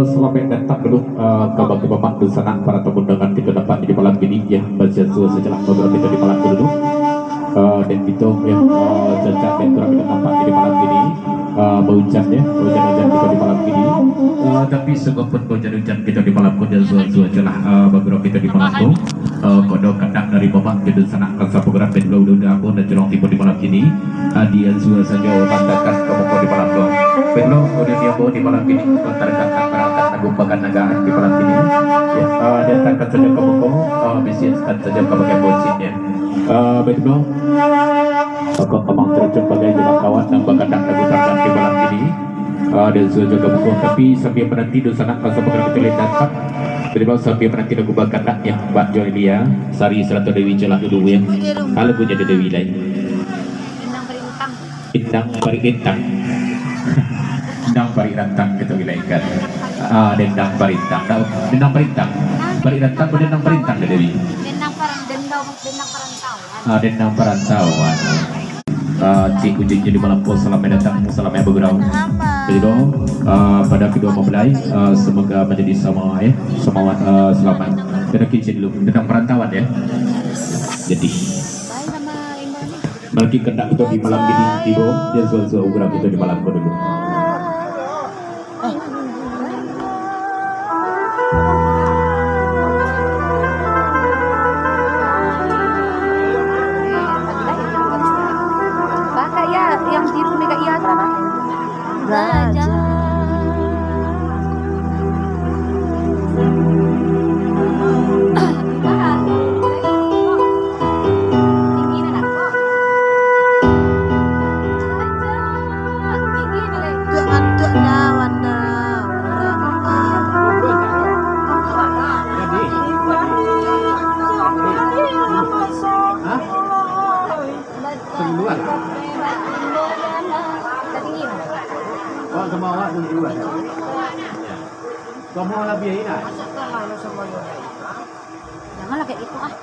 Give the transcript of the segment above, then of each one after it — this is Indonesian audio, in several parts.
Selamat datang dulu ke bapak-bapak di sana, para tamu undangan kita dapat di malam ini ya, baca sejenak beberapa kita di malam dulu dan kita ya jajak dan kurang kita nampak di malam ini hujan ya, hujan-hujan kita di malam ini tapi segopun hujan-hujan kita di malam kuda jelah beberapa kita di malam itu kodok kadak dari bapak kita sana rasa penggerak dan udah aku dan jelong tiba di malam ini dia sudah saja pandakan kamu di malam itu belum udah dia bawa di malam ini terkait peralatan nagumpakan negara di malam ini ya datangkan saja kamu bisniskan saja kamu pakai bocin ya betul aku kemang terjun bagai jalan kawan dan bakal nagumpakan di malam ini dan sudah jaga buku tapi sambil menanti di sana rasa penggerak kita datang terima sambil menanti nagumpakan ya Mbak Joelia Sari Serata Dewi Jelah dulu ya kalau punya Dewi lain Indang Parintang Dendang Parirantang kita wilayahkan Dendang Parintang Dendang Parintang Parirantang atau Dendang Parintang Dewi Dendang Perantauan Cik Kucing jadi malam pos selamat datang selamat bergurau jadi pada kedua mempelai semoga menjadi sama ya selamat kita kicin dulu Dendang Perantauan ya jadi bagi kendak itu di malam ini tibo dan suatu ugram itu di malam dulu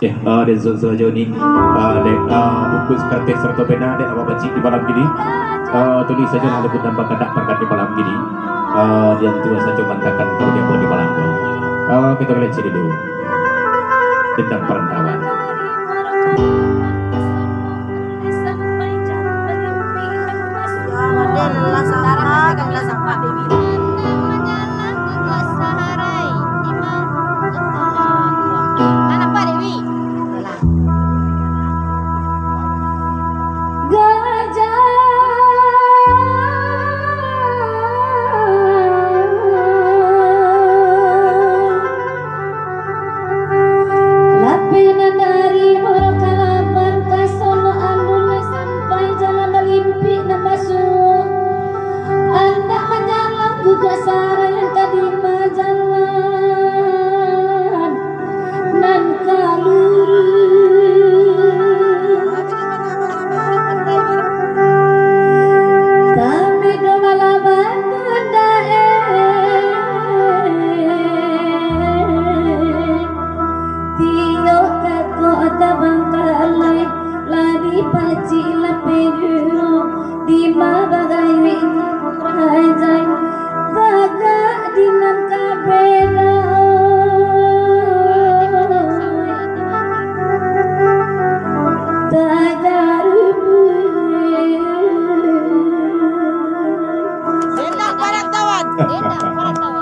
Ya, dan sejauh ini bungkus kartes serta pena dan apa bacik di malam ini tulis saja ada pun tanpa kata perkat di malam ini dan tulis saja mantakan kalau dia mau di malam kita lihat sini dulu tentang perantauan.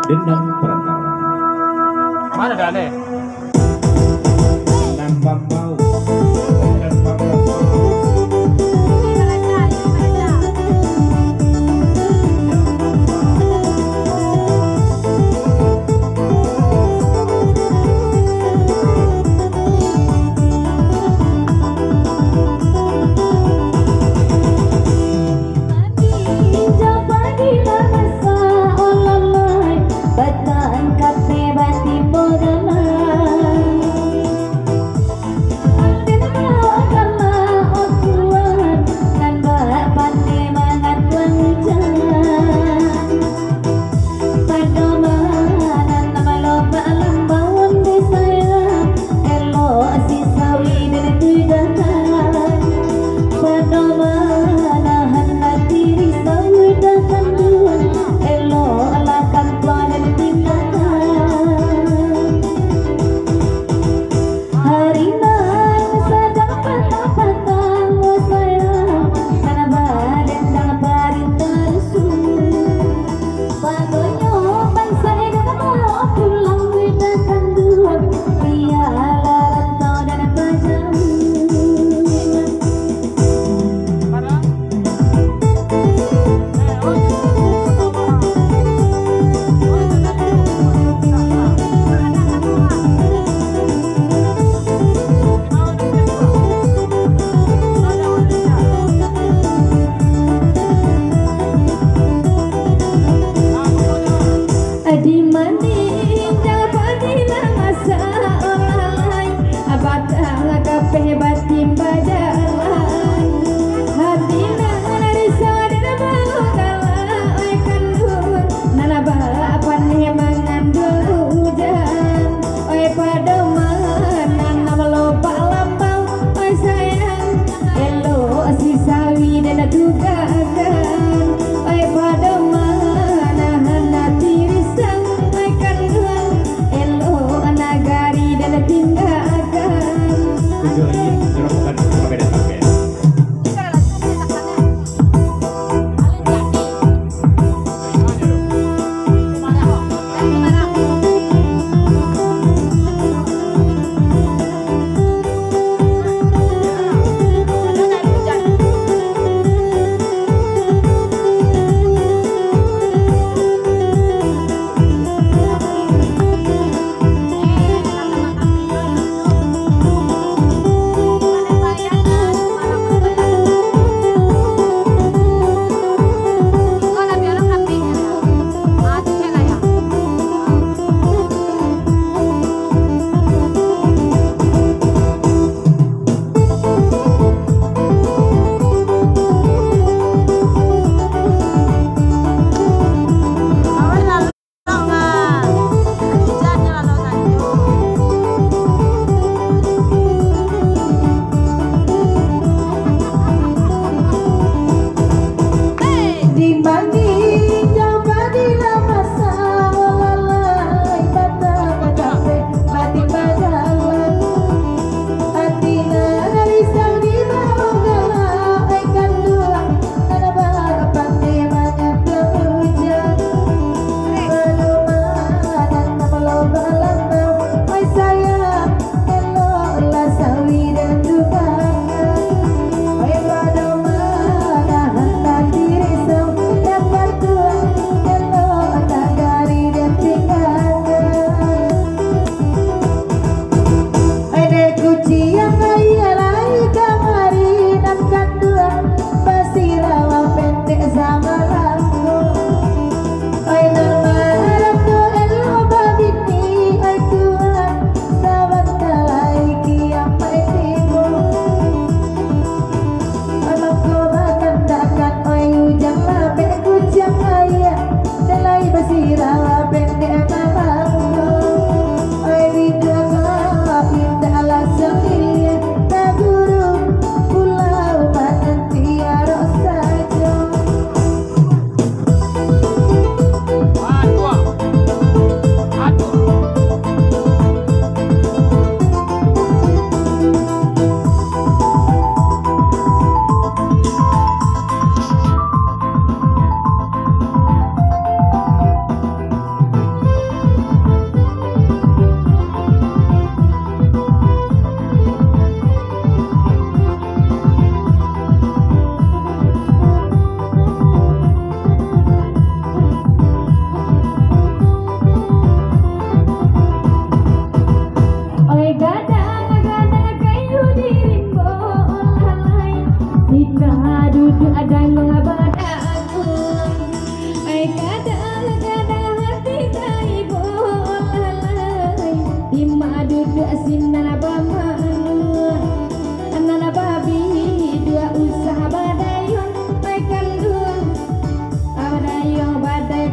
Dendang perantauan. Mana Dane? Nampak mau. Bataan kape bati bodana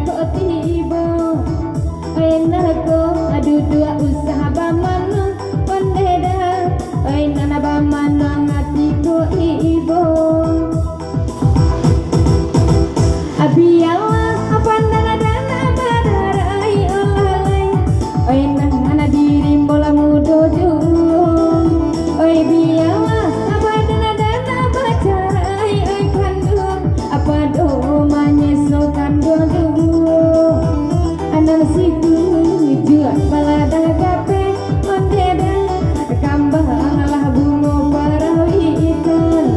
kok tiba enak kok adu dua usaha bamana pandeda nana bamana ngati kok ibo abiyala apa nana dana badarai olalai nana diri bola mudo jung biyala apa dana dana bacarai kandung apa doma nyeso kandung anak situ jual balada gape ondeda kambang lah bungo parawitan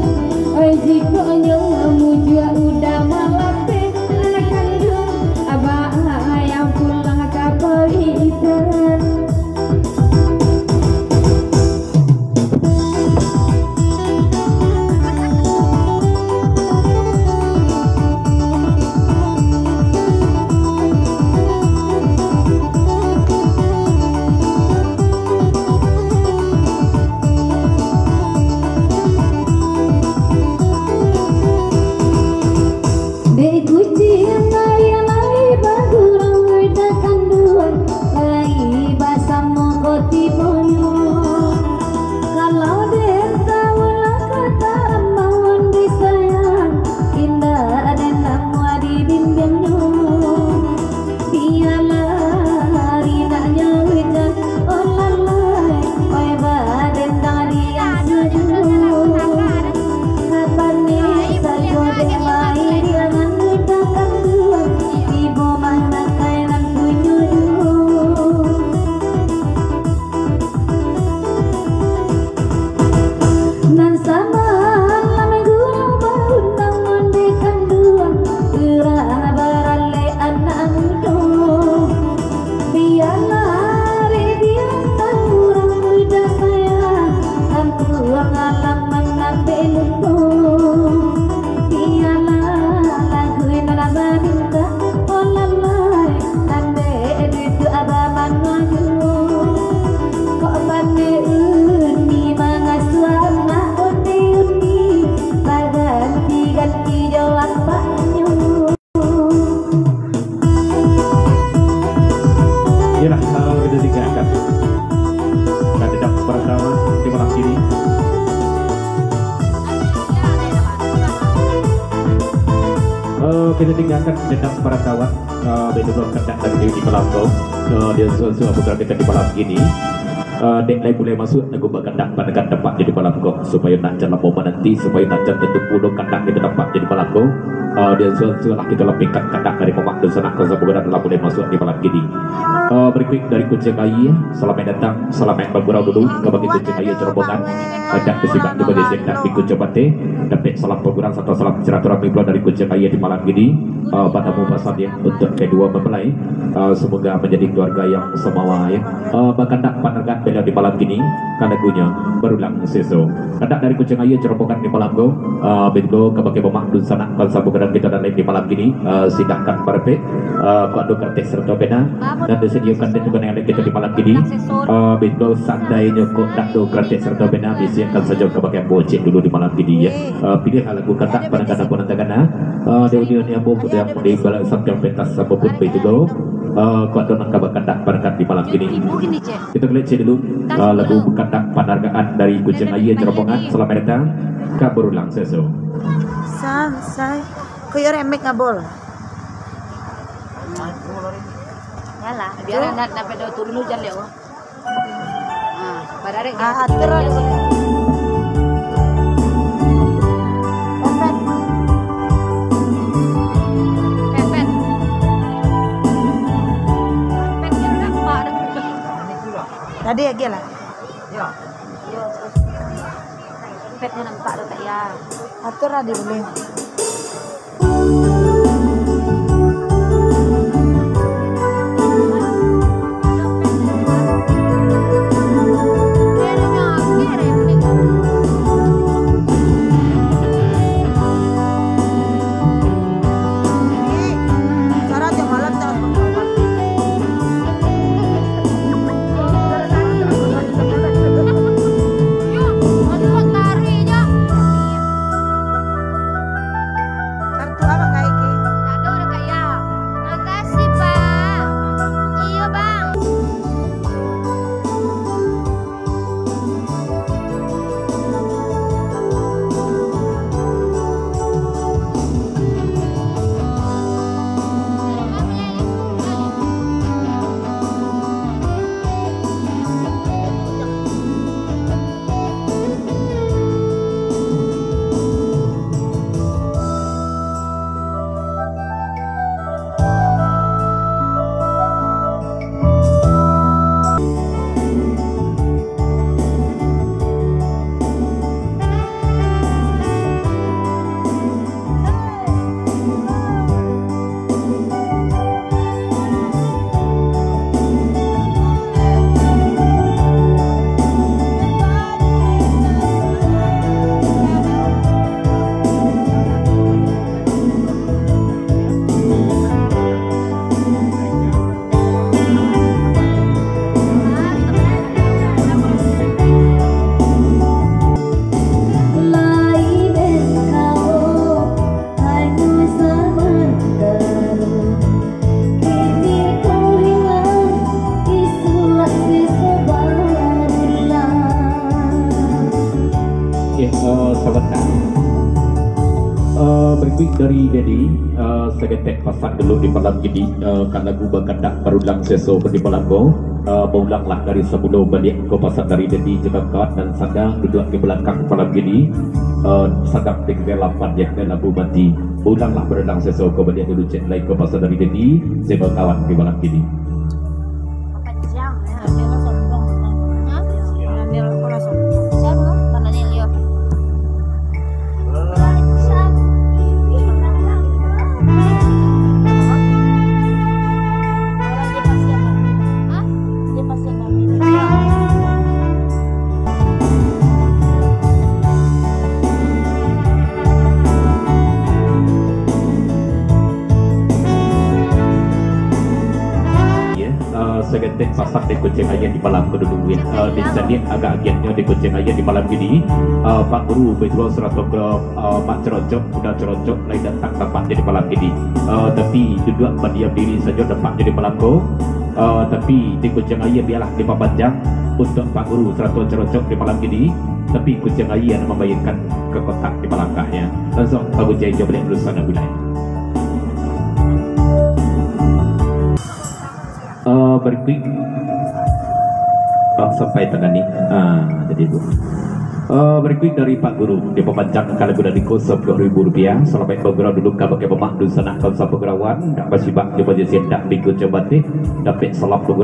jiko nyong mujua udah malape anak kandung abah yang pulang kapal ikan kita tinggalkan dendam para kawan betul kedak dari di malam kau dia suatu program kita di malam ini dek lagi boleh masuk lagu berkendak pada tempat di malam kau supaya nak jalan momen nanti supaya nak jalan tentu puluh kendak di tempat di malam kau dia suatu lah kita lebihkan kendak dari momen dan sana kau program telah boleh masuk di malam ini berikut dari Kucing Ayi selamat datang selamat bergurau dulu ke bagi Kucing Ayi cerobohan ada kesibukan juga di sini di Kucing Bate dapat salam program atau salam silaturahmi dari Kucing Ayi di malam ini pada mufassal yang untuk kedua mempelai semoga menjadi keluarga yang semawa ya bahkan tak panarkan beda di malam ini karena gunya berulang seso kendak dari Kucing Ayi cerobohan di malam go begitu ke bagi pemak dun sana kan sabugan kita dan lain di malam ini sidangkan parpe kuadu kertes serta bena dan disediakan dan juga yang kita di malam ini begitu sandainya kok tak do kertes serta bena disiapkan saja ke bagi bocek dulu di malam ini ya pilih lagu kata pada kata pun antagana deuni yang bobo yang di bala sampai pentas apapun itu go kuadu nak kata berkat di malam ini kita lihat dulu lagu kata panargaan dari Kucing Ayi cerobohan selamat datang ke berulang seso Sansai, kuyo remek ngabol. Yalah, biar anak pedo turun hujan ya. Barare. Atur aja. Pepet. Pepet yang nampak. Tadi lagi lah. Ya. Pepetnya nampak tuh tak ya. Atur aja boleh. dari Dedi, segetek pasang dulu di malam ini karena gue berkendak berulang seso di malam go, berulanglah dari sebelum balik ke pasang dari Dedi Jekangkat dan sadang duduk di belakang malam ini, sadang di kegelapan ya dan lagu mati, berulanglah berulang seso ke balik dulu cek lagi ke pasang dari Dedi, saya kawan di malam ini. Segetek pasang di kucing aja di malam kedua di Senin agak agiatnya di kucing aja di malam ini Pak Guru betul 100 gram Pak Cerocok udah cerocok lain datang dapat jadi malam ini tapi duduk berdiam diri saja dapat jadi malam ko tapi di kucing aja biarlah 5 panjang untuk Pak Guru 100 cerocok di malam ini tapi kucing aja yang membayarkan ke kotak di malangkahnya langsung Pak Guru jauh balik dulu sana wilayah. Berikut sampai tengah ni jadi itu berikut dari Pak Guru di pemanjang kalau sudah dikosong Rp2.000 selamat bergerak dulu kalau pakai pemak dulu sana kalau sampai gerawan tak masih bak coba jadi tak ikut coba dapat salam bergerak